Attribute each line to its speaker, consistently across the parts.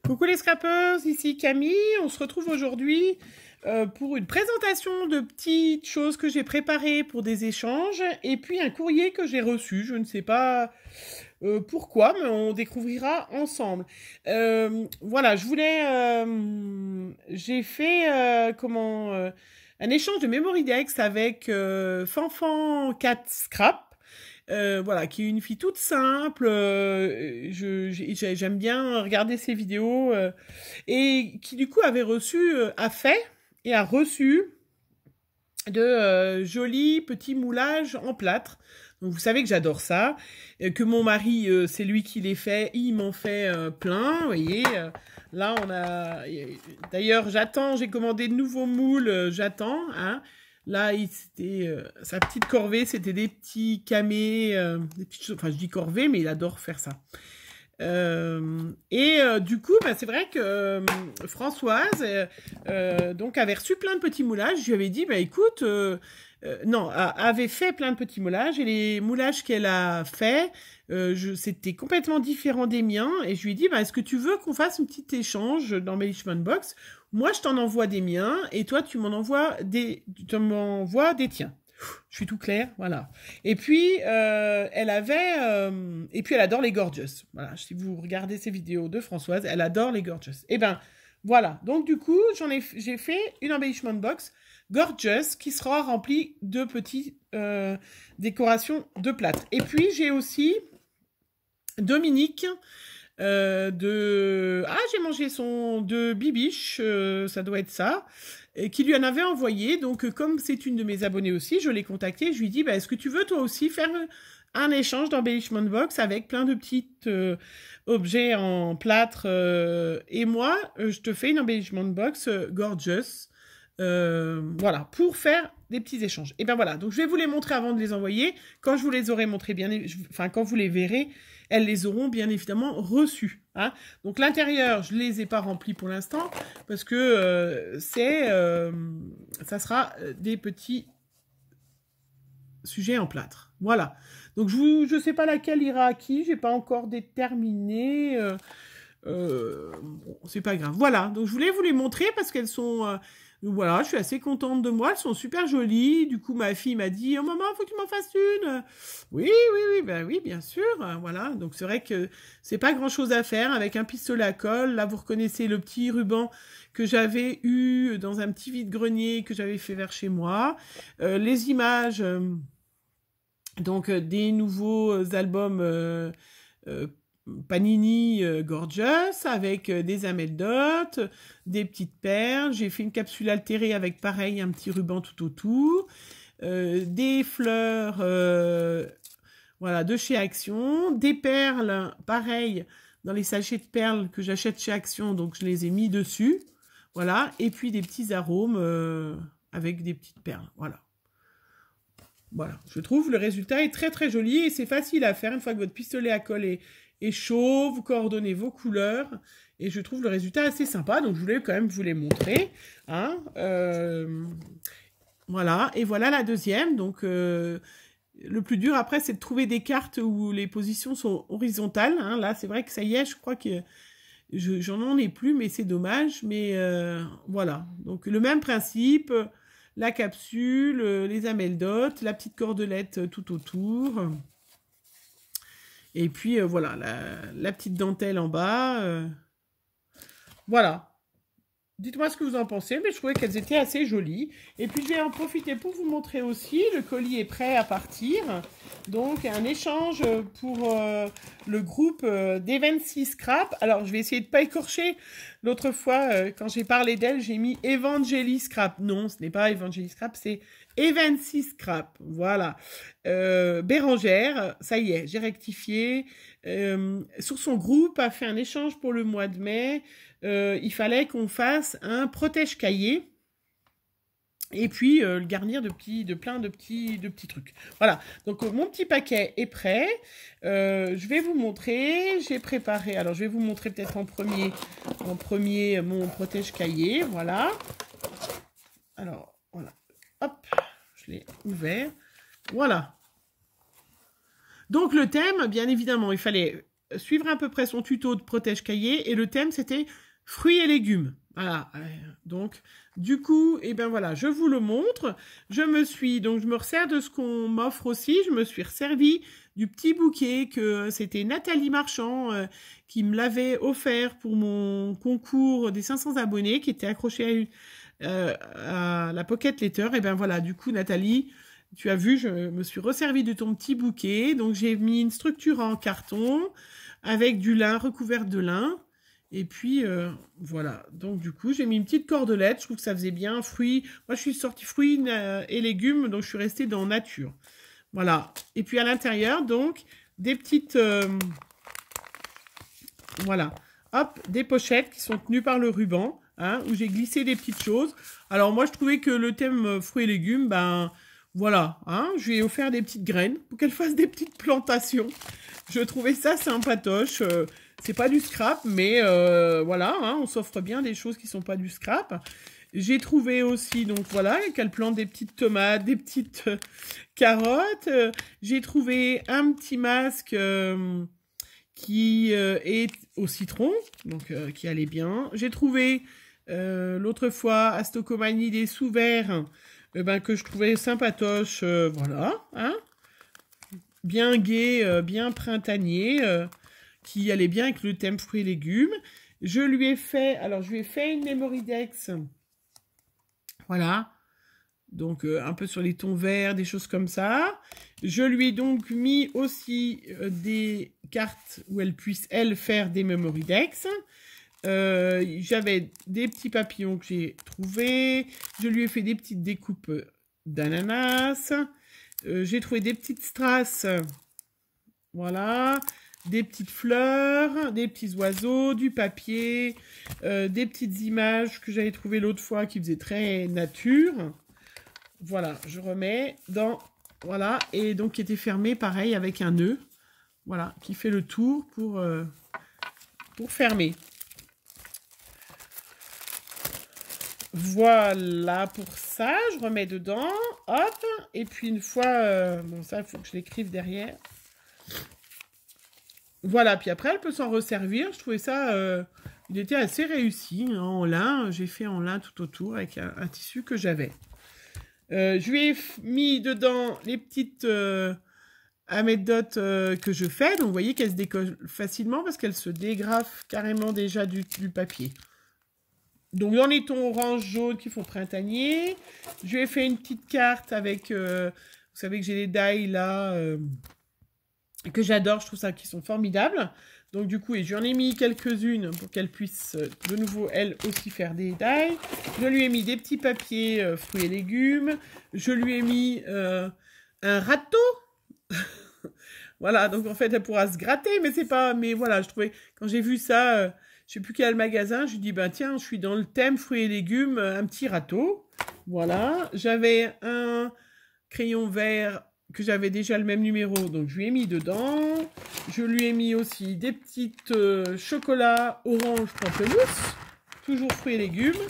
Speaker 1: Coucou les scrappers, ici Camille. On se retrouve aujourd'hui pour une présentation de petites choses que j'ai préparées pour des échanges et puis un courrier que j'ai reçu. Je ne sais pas pourquoi, mais on découvrira ensemble. Voilà, j'ai fait un échange de Memory Dex avec Fanfan Cat Scrap. Voilà, qui est une fille toute simple. J'aime bien regarder ses vidéos et qui du coup a reçu de jolis petits moulages en plâtre. Donc vous savez que j'adore ça, que mon mari, c'est lui qui les fait, il m'en fait plein, vous voyez. Là, d'ailleurs, j'ai commandé de nouveaux moules, j'attends, hein. Là, sa petite corvée, c'était des petits camés, des petites choses. Enfin, je dis corvée, mais il adore faire ça. Du coup, c'est vrai que Françoise donc avait reçu plein de petits moulages. Je lui avais dit, écoute, avait fait plein de petits moulages et les moulages qu'elle a fait, c'était complètement différent des miens. Et je lui ai dit, est-ce que tu veux qu'on fasse un petit échange d'embellishment box? Moi, je t'en envoie des miens et toi, tu m'envoies des tiens. Je suis tout clair, voilà. Et puis, elle adore les Gorgeous. Voilà, si vous regardez ces vidéos de Françoise, elle adore les Gorgeous. Et voilà. Donc, du coup, j'ai fait une embellishment box Gorgeous qui sera remplie de petites décorations de plâtre. Et puis, j'ai aussi Dominique j'ai mangé de Bibiche, ça doit être ça, et qui lui en avait envoyé. Donc, comme c'est une de mes abonnées aussi, je l'ai contactée. Je lui ai dit, est-ce que tu veux toi aussi faire un échange d'embellishment box avec plein de petits objets en plâtre et moi, je te fais une embellishment box Gorgeous. Voilà, pour faire des petits échanges. Et voilà, donc je vais vous les montrer avant de les envoyer. Quand je vous les aurai montrés, quand vous les verrez, elles les auront bien évidemment reçues. Hein. Donc l'intérieur, je ne les ai pas remplis pour l'instant, parce que ça sera des petits sujets en plâtre. Voilà. Donc je ne sais pas laquelle ira à qui, j'ai pas encore déterminé. C'est pas grave. Voilà, donc je voulais vous les montrer parce qu'elles sont... voilà, je suis assez contente de moi, elles sont super jolies. Du coup, ma fille m'a dit « Oh maman, faut que tu m'en fasses une !» Oui, oui, bien sûr. Voilà, donc c'est vrai que c'est pas grand-chose à faire avec un pistolet à colle. Là, vous reconnaissez le petit ruban que j'avais eu dans un petit vide-grenier que j'avais fait vers chez moi. Les images, donc des nouveaux albums Panini Gorgeous avec des ameldotes, des petites perles. J'ai fait une capsule altérée avec pareil un petit ruban tout autour, des fleurs voilà, de chez Action, des perles pareil dans les sachets de perles que j'achète chez Action, donc je les ai mis dessus, voilà, et puis des petits arômes avec des petites perles, voilà. Voilà, je trouve le résultat est très très joli et c'est facile à faire une fois que votre pistolet à colle est chaud, vous coordonnez vos couleurs et je trouve le résultat assez sympa, donc je voulais quand même vous les montrer. Hein, voilà, et voilà la deuxième. Donc le plus dur après, c'est de trouver des cartes où les positions sont horizontales. Hein. Là, c'est vrai que ça y est, je crois que j'en ai plus, mais c'est dommage. Mais voilà, donc le même principe. La capsule, les ameldotes, la petite cordelette tout autour. Et puis, voilà, la petite dentelle en bas. Voilà. Dites-moi ce que vous en pensez, mais je trouvais qu'elles étaient assez jolies. Et puis, je vais en profiter pour vous montrer aussi. Le colis est prêt à partir. Donc, un échange pour le groupe d'Evency Scrap. Alors, je vais essayer de ne pas écorcher. L'autre fois, quand j'ai parlé d'elle, j'ai mis Evangeli Scrap. Non, ce n'est pas Evangeli Scrap, c'est Evency Scrap. Voilà. Bérangère, ça y est, j'ai rectifié. Sur son groupe, a fait un échange pour le mois de mai. Il fallait qu'on fasse un protège-cahier et puis le garnir de plein de petits trucs. Voilà, donc mon petit paquet est prêt. Je vais vous montrer, j'ai préparé, alors je vais vous montrer peut-être en premier mon protège-cahier, voilà. Alors, voilà, hop, je l'ai ouvert, voilà. Donc le thème, bien évidemment, il fallait suivre à peu près son tuto de protège cahier et le thème c'était fruits et légumes. Voilà, donc du coup, et ben voilà, je vous le montre. Je me resserre de ce qu'on m'offre aussi. Je me suis resservi du petit bouquet que c'était Nathalie Marchand qui me l'avait offert pour mon concours des 500 abonnés qui était accroché à la Pocket Letter. Et ben voilà, du coup Nathalie, tu as vu, je me suis resservi de ton petit bouquet. Donc j'ai mis une structure en carton avec du lin recouvert de lin. Et puis, voilà. Donc, du coup, j'ai mis une petite cordelette. Je trouve que ça faisait bien. Fruits. Moi, je suis sortie fruits et légumes. Donc, je suis restée dans nature. Voilà. Et puis, à l'intérieur, donc, des petites... voilà. Hop, des pochettes qui sont tenues par le ruban. Hein, où j'ai glissé des petites choses. Alors, moi, je trouvais que le thème fruits et légumes, ben... Voilà. Hein, je lui ai offert des petites graines pour qu'elle fasse des petites plantations. Je trouvais ça sympatoche. C'est pas du scrap, mais voilà, hein, on s'offre bien des choses qui sont pas du scrap. J'ai trouvé aussi, donc voilà, qu'elle plante des petites tomates, des petites carottes. J'ai trouvé un petit masque qui est au citron, donc qui allait bien. J'ai trouvé l'autre fois à Stocomanie des sous-verts ben, que je trouvais sympatoche, voilà, hein, bien gai, bien printanier. Qui allait bien avec le thème fruits et légumes. Je lui ai fait une Mémoridex. Voilà. Donc, un peu sur les tons verts, des choses comme ça. Je lui ai donc mis aussi des cartes où elle puisse, elle, faire des Mémoridex. J'avais des petits papillons que j'ai trouvés. Je lui ai fait des petites découpes d'ananas. J'ai trouvé des petites strass. Voilà. Des petites fleurs, des petits oiseaux, du papier, des petites images que j'avais trouvées l'autre fois qui faisaient très nature. Voilà, je remets dans... Voilà, et donc qui était fermé pareil avec un nœud. Voilà, qui fait le tour pour fermer. Voilà pour ça, je remets dedans, hop, et puis une fois... bon, ça, il faut que je l'écrive derrière. Voilà, puis après, elle peut s'en resservir. Je trouvais ça, il était assez réussi, hein, en lin. J'ai fait en lin tout autour avec un tissu que j'avais. Je lui ai mis dedans les petites amédotes que je fais. Donc, vous voyez qu'elles se décollent facilement parce qu'elles se dégrafent carrément déjà du papier. Donc, dans les tons orange, jaune qui font printanier. Je lui ai fait une petite carte avec... vous savez que j'ai les die là... que j'adore, je trouve ça qui sont formidables. Donc du coup, et j'en ai mis quelques-unes pour qu'elle puisse de nouveau, elle aussi, faire des die. Je lui ai mis des petits papiers fruits et légumes. Je lui ai mis un râteau. Voilà, donc en fait, elle pourra se gratter, mais c'est pas... Mais voilà, je trouvais, quand j'ai vu ça, je sais plus quel magasin, je lui dis, ben tiens, je suis dans le thème fruits et légumes, un petit râteau. Voilà, j'avais un crayon vert que j'avais déjà le même numéro, donc je lui ai mis dedans. Je lui ai mis aussi des petites chocolats orange pamplemousse, toujours fruits et légumes,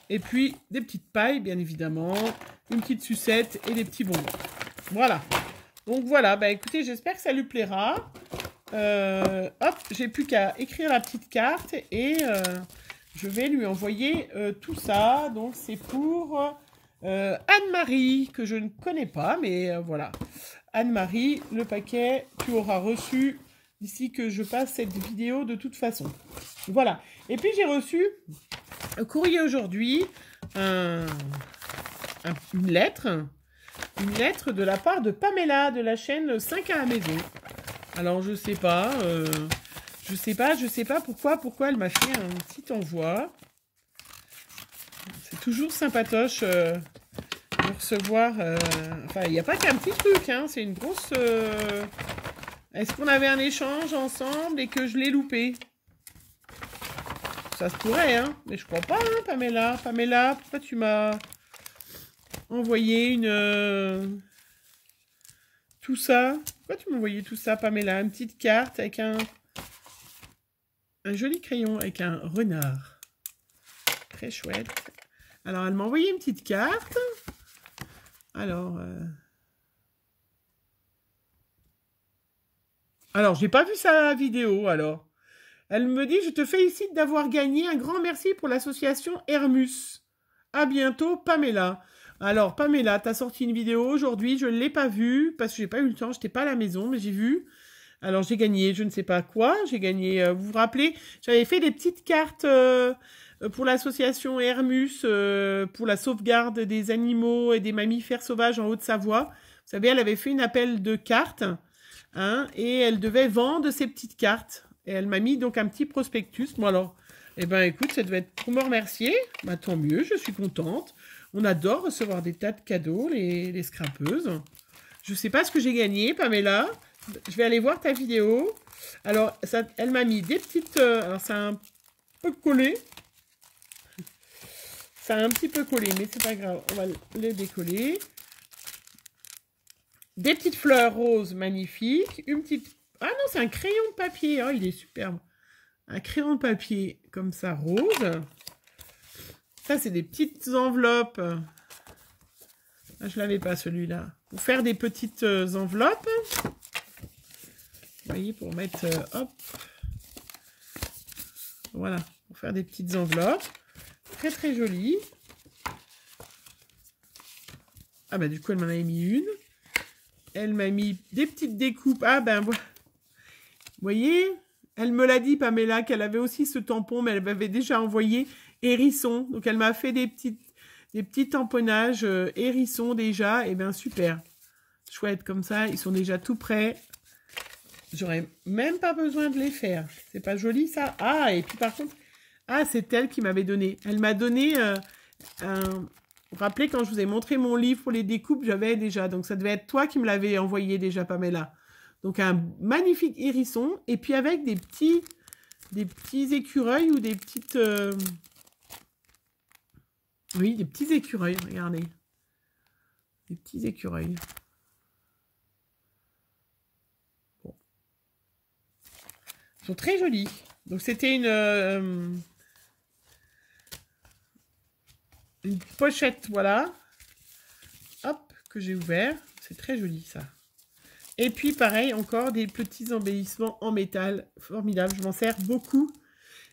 Speaker 1: et puis des petites pailles, bien évidemment, une petite sucette et des petits bonbons. Voilà. Donc voilà, bah écoutez, j'espère que ça lui plaira. Hop, j'ai plus qu'à écrire la petite carte et je vais lui envoyer tout ça. Donc c'est pour... Anne-Marie, que je ne connais pas, mais voilà. Anne-Marie, le paquet, tu auras reçu d'ici que je passe cette vidéo de toute façon. Voilà. Et puis j'ai reçu un courrier aujourd'hui, une lettre de la part de Pamela de la chaîne 5 à la maison. Alors je sais pas pourquoi elle m'a fait un petit envoi. C'est toujours sympatoche de recevoir... Enfin, il n'y a pas qu'un petit truc, hein, c'est une grosse... Est-ce qu'on avait un échange ensemble et que je l'ai loupé? Ça se pourrait, hein, mais je crois pas, hein, Pamela. Pamela, pourquoi tu m'as envoyé une... Tout ça? Pourquoi tu m'as envoyé tout ça, Pamela? Une petite carte avec un joli crayon avec un renard. Très chouette. Alors, elle m'a envoyé une petite carte. Alors, Alors, j'ai pas vu sa vidéo, alors. Elle me dit, je te félicite d'avoir gagné. Un grand merci pour l'association Hermus. À bientôt, Pamela. Alors, Pamela, t'as sorti une vidéo aujourd'hui. Je ne l'ai pas vue parce que j'ai pas eu le temps. J'étais pas à la maison, mais j'ai vu. Alors, j'ai gagné, je ne sais pas quoi. J'ai gagné, vous vous rappelez, j'avais fait des petites cartes pour l'association Hermus, pour la sauvegarde des animaux et des mammifères sauvages en Haute-Savoie. Vous savez, elle avait fait une appel de cartes, hein, et elle devait vendre ces petites cartes. Et elle m'a mis donc un petit prospectus. Bon alors, eh ben écoute, ça devait être pour me remercier. Bah, tant mieux, je suis contente. On adore recevoir des tas de cadeaux, les scrapeuses. Je ne sais pas ce que j'ai gagné, Pamela. Je vais aller voir ta vidéo. Alors, ça, elle m'a mis des petites... alors, ça a un peu collé. Ça a un petit peu collé, mais c'est pas grave. On va les décoller. Des petites fleurs roses magnifiques. Une petite... Ah non, c'est un crayon de papier. Oh, il est superbe. Un crayon de papier comme ça, rose. Ça, c'est des petites enveloppes. Ah, je l'avais pas, celui-là. Pour faire des petites enveloppes. Vous voyez, pour mettre... hop. Voilà, pour faire des petites enveloppes. Très, très jolies. Ah, bah, du coup, elle m'en avait mis une. Elle m'a mis des petites découpes. Ah, ben, vous voyez, elle me l'a dit, Pamela, qu'elle avait aussi ce tampon, mais elle m'avait déjà envoyé hérisson. Donc, elle m'a fait des petits tamponnages hérissons déjà. Et bien, super. Chouette, comme ça, ils sont déjà tout prêts. J'aurais même pas besoin de les faire. C'est pas joli, ça? Ah, et puis par contre... Ah, c'est elle qui m'avait donné. Elle m'a donné un... Vous vous rappelez, quand je vous ai montré mon livre pour les découpes, j'avais déjà. Donc, ça devait être toi qui me l'avais envoyé déjà, Pamela. Donc, un magnifique hérisson. Et puis, avec des petits écureuils ou des petites... Oui, des petits écureuils, regardez. Des petits écureuils. Bon. Ils sont très jolis. Donc, c'était une pochette, voilà. Hop, que j'ai ouvert. C'est très joli, ça. Et puis, pareil, encore des petits embellissements en métal. Formidable, je m'en sers beaucoup.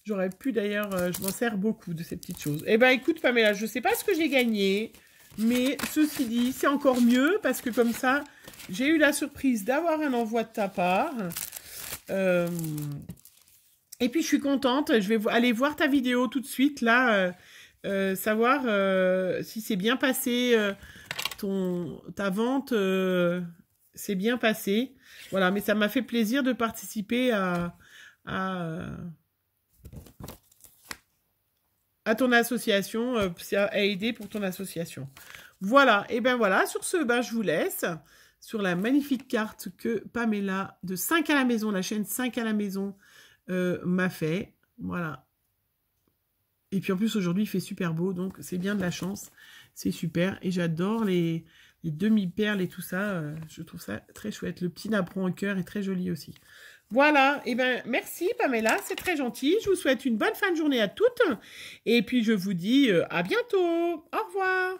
Speaker 1: J'aurais pu, d'ailleurs, je m'en sers beaucoup de ces petites choses. Eh ben, écoute, Pamela, je ne sais pas ce que j'ai gagné. Mais, ceci dit, c'est encore mieux. Parce que, comme ça, j'ai eu la surprise d'avoir un envoi de ta part. Et puis, je suis contente. Je vais aller voir ta vidéo tout de suite, là. Savoir si c'est bien passé, ta vente s'est bien passée. Voilà, mais ça m'a fait plaisir de participer à ton association, à aider pour ton association. Voilà, et ben voilà, sur ce, ben, je vous laisse sur la magnifique carte que Pamela de 5 à la maison, la chaîne 5 à la maison, m'a fait. Voilà. Et puis en plus, aujourd'hui, il fait super beau, donc c'est bien de la chance. C'est super. Et j'adore les demi-perles et tout ça. Je trouve ça très chouette. Le petit napperon en cœur est très joli aussi. Voilà. Et ben merci, Pamela. C'est très gentil. Je vous souhaite une bonne fin de journée à toutes. Et puis, je vous dis à bientôt. Au revoir.